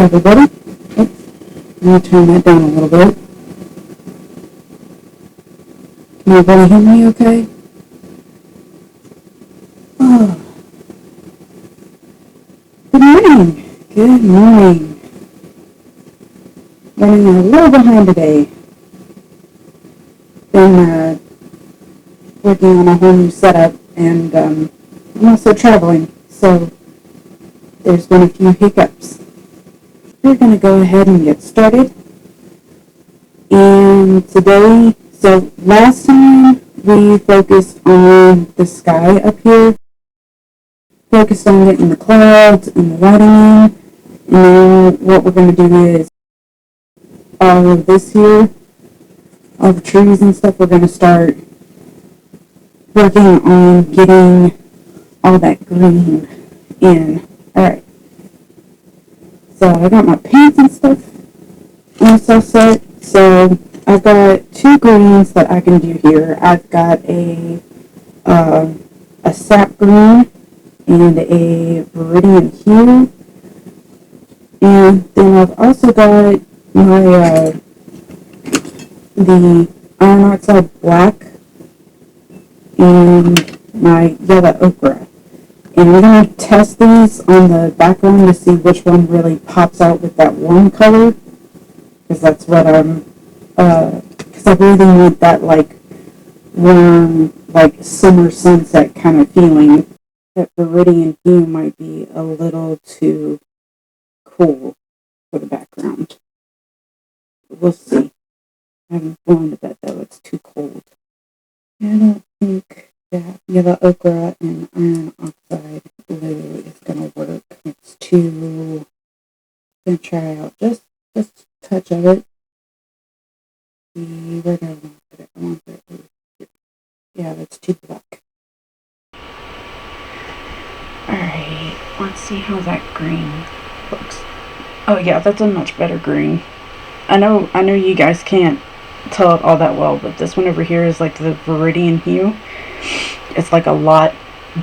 everybody. Oops. Let me turn that down a little bit. Can everybody hear me okay? Oh. Good morning. Good morning. Running a little behind today. Been working on a whole new setup, and I'm also traveling, so there's been a few hiccups. We're going to go ahead and get started. And today, so last time we focused on the sky up here, focused on getting the clouds and the lighting in, and now what we're going to do is all of this here, all the trees and stuff, we're going to start working on getting all that green in. Alright, so I got my paints and stuff also set. So I've got two greens that I can do here. I've got a sap green and a viridian hue, and then I've also got my the iron oxide black and my yellow ochre. And we're going to test these on the background to see which one really pops out with that warm color, because that's what I'm, because I really want that like warm, like summer sunset kind of feeling. That viridian hue might be a little too cool for the background. We'll see. I haven't flown to bed though, it's too cold. I don't think that yellow ochre and iron oxide blue is going to work. It's too, I'm going to try out just a touch of it. Where do I want to put it? I want to put it. Yeah, that's too black. Alright, let's see how that green looks. Oh yeah, that's a much better green. I know you guys can't tell it all that well, but this one over here is like the viridian hue. It's like a lot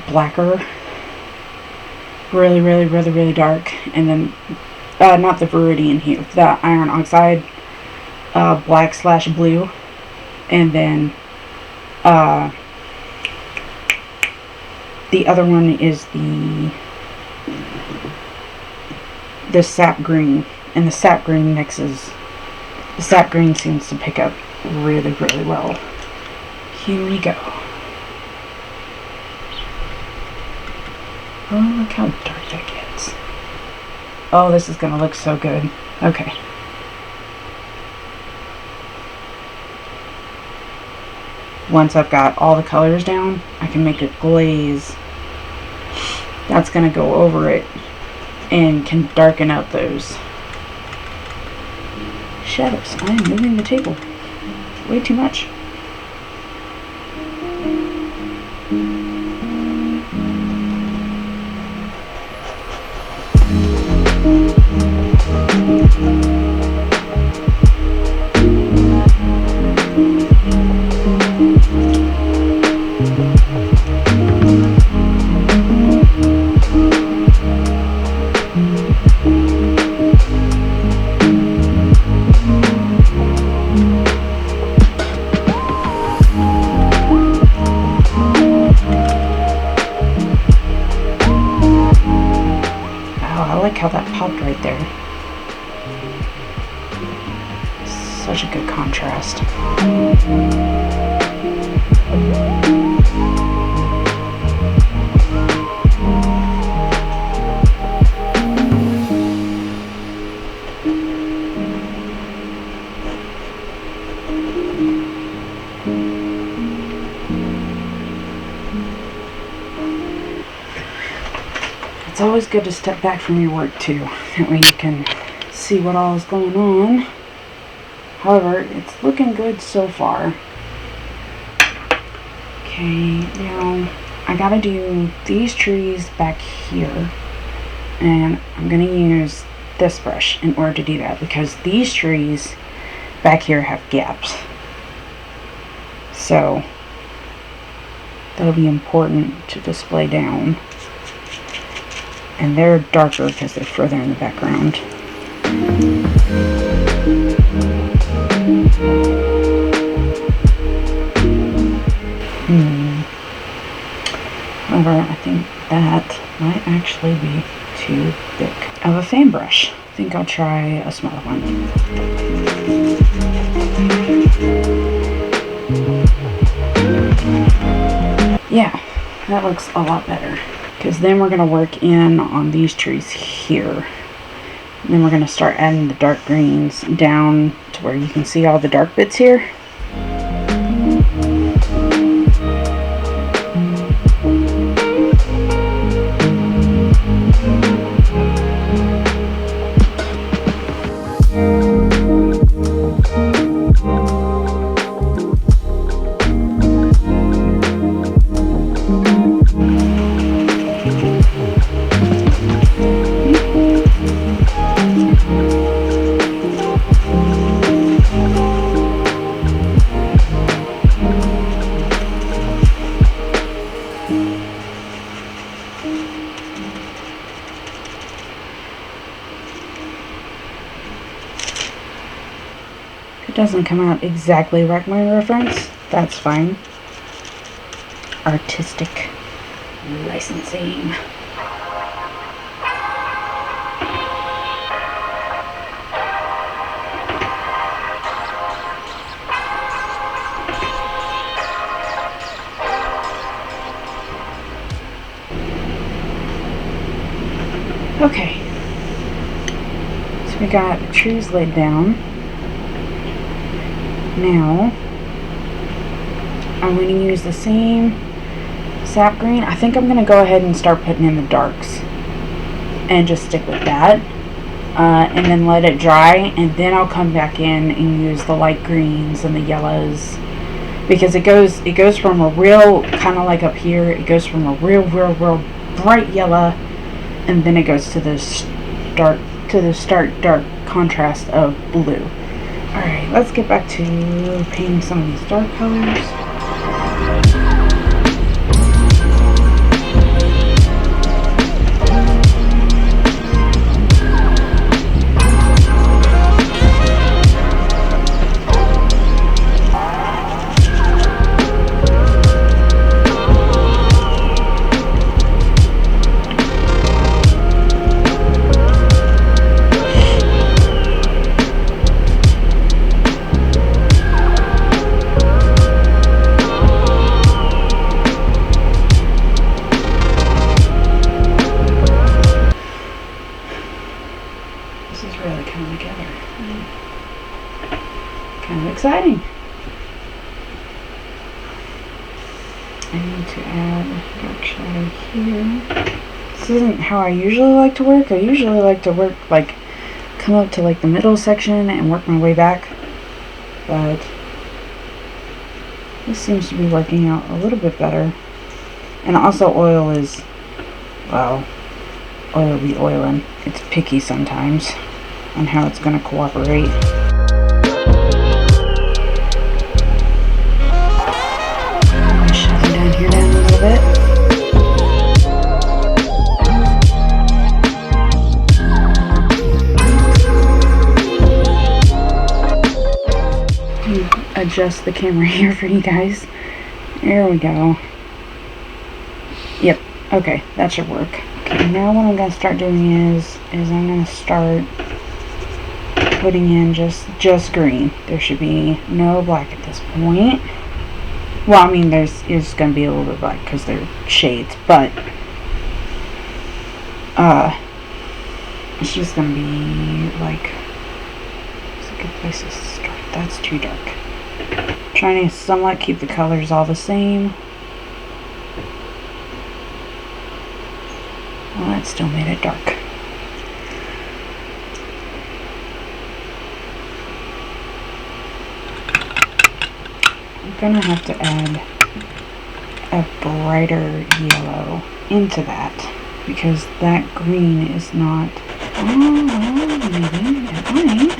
blacker. Really dark. And then, not the viridian hue, the iron oxide black / blue. And then, the other one is the sap green, and the sap green mixes. The sap green seems to pick up really well. Here we go. Oh, look how dark that gets. Oh, this is gonna look so good. Okay. Once I've got all the colors down, I can make a glaze that's going to go over it and can darken up those shadows. I am moving the table way too much. How that popped right there. Such a good contrast. It's always good to step back from your work too. That way you can see what all is going on. However, it's looking good so far. Okay, now I gotta do these trees back here. And I'm gonna use this brush in order to do that, because these trees back here have gaps. So that'll be important to display down. And they're darker because they're further in the background. However, I think that might actually be too big of a fan brush. I think I'll try a smaller one. Yeah, that looks a lot better. Because then we're going to work in on these trees here. And then we're going to start adding the dark greens down to where you can see all the dark bits here. Doesn't come out exactly like my reference, that's fine. Artistic licensing. Okay, so we got the trees laid down. Now, I'm going to use the same sap green. I think I'm going to go ahead and start putting in the darks and just stick with that. And then let it dry, and then I'll come back in and use the light greens and the yellows. Because it goes from a real, kind of like up here, it goes from a real bright yellow, and then it goes to the stark dark contrast of blue. Alright, let's get back to painting some of these dark colors. Exciting. I need to add dark shadow here. This isn't how I usually like to work. I usually like to work like come up to like the middle section and work my way back, but this seems to be working out a little bit better. And also oil is, well, oil be oilin'. It's picky sometimes on how it's going to cooperate. Bit. Adjust the camera here for you guys. There we go. Yep. Okay, that should work. Okay, now what I'm going to start doing is I'm going to start putting in just green. There should be no black at this point. Well, I mean, is going to be a little bit black because they're shades, but it's just going to be like, it's a good place to start. That's too dark. Trying to somewhat keep the colors all the same. Well, that still made it dark. I'm gonna have to add a brighter yellow into that because that green is not. Oh, well, maybe it might.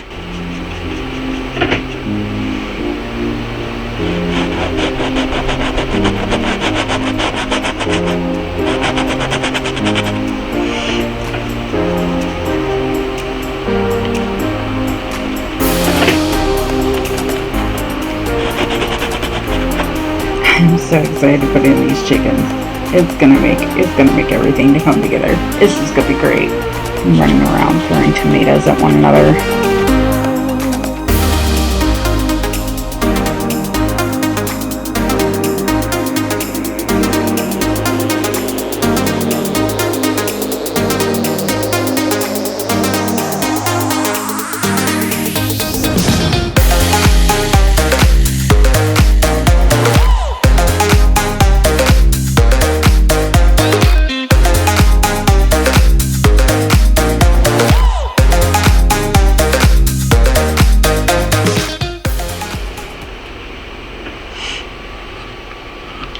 I'm so excited to put in these chickens. It's gonna make everything to come together. It's just gonna be great. I'm running around throwing tomatoes at one another.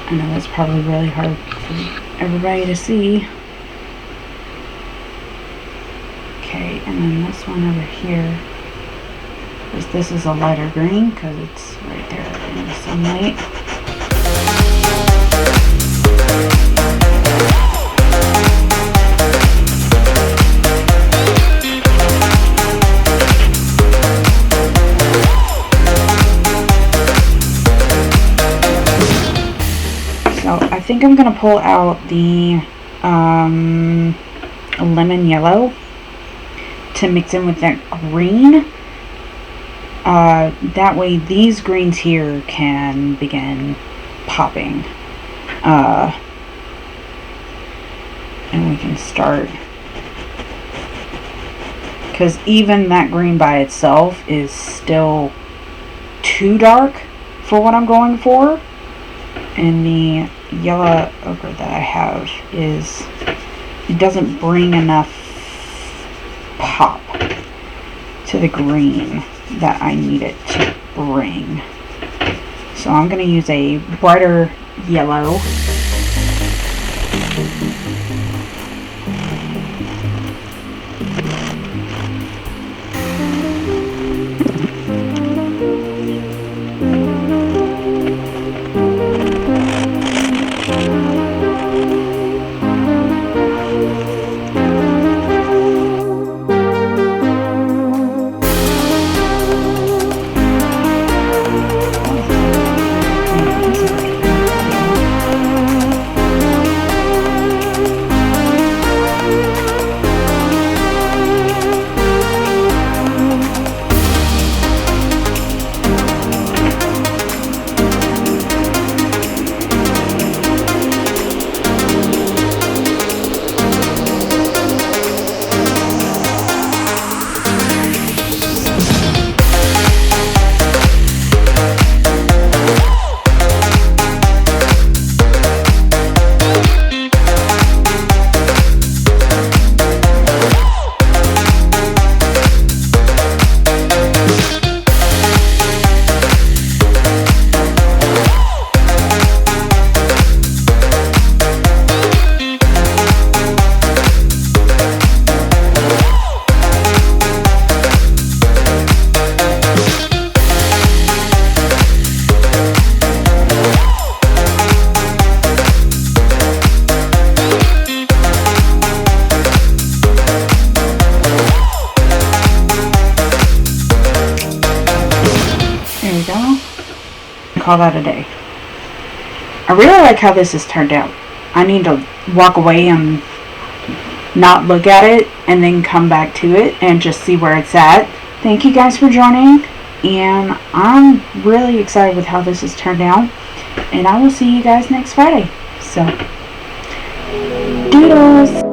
I know that's probably really hard for everybody to see. Okay, and then this one over here, this is a lighter green because it's right there in the sunlight. I think I'm going to pull out the lemon yellow to mix in with that green. That way these greens here can begin popping. And we can start. Because even that green by itself is still too dark for what I'm going for. And the yellow ochre that I have it doesn't bring enough pop to the green that I need it to bring. So I'm going to use a brighter yellow. Call that a day. I really like how this has turned out. I need to walk away and not look at it and then come back to it and just see where it's at. Thank you guys for joining, and I'm really excited with how this has turned out, and I will see you guys next Friday. So, doodles!